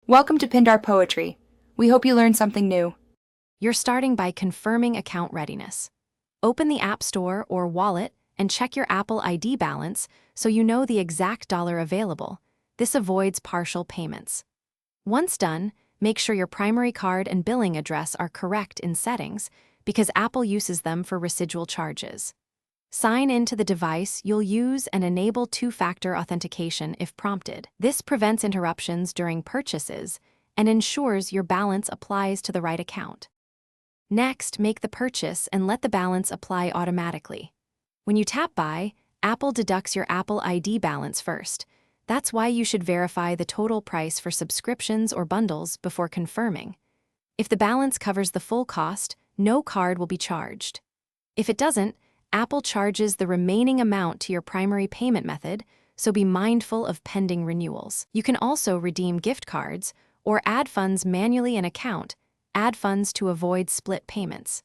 Welcome to Pindar Poetry. We hope you learned something new. You're starting by confirming account readiness. Open the App Store or wallet and check your Apple ID balance so you know the exact dollar available. This avoids partial payments. Once done, make sure your primary card and billing address are correct in settings because Apple uses them for residual charges. Sign in to the device you'll use and enable two-factor authentication if prompted. This prevents interruptions during purchases and ensures your balance applies to the right account. Next, make the purchase and let the balance apply automatically. When you tap Buy, Apple deducts your Apple ID balance first. That's why you should verify the total price for subscriptions or bundles before confirming. If the balance covers the full cost, no card will be charged. If it doesn't, Apple charges the remaining amount to your primary payment method, so be mindful of pending renewals. You can also redeem gift cards or add funds manually in account, add funds to avoid split payments.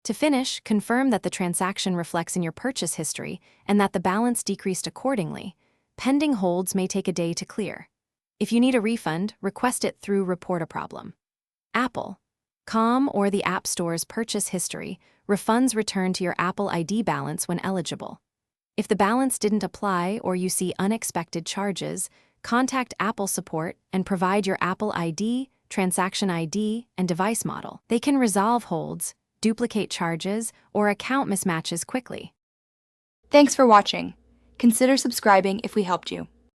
To finish, confirm that the transaction reflects in your purchase history and that the balance decreased accordingly. Pending holds may take a day to clear. If you need a refund, request it through Report a Problem. Apple.com or the App Store's purchase history, refunds return to your Apple ID balance when eligible. If the balance didn't apply or you see unexpected charges, contact Apple support and provide your Apple ID, transaction ID, and device model. They can resolve holds, duplicate charges, or account mismatches quickly. Thanks for watching. Consider subscribing if we helped you.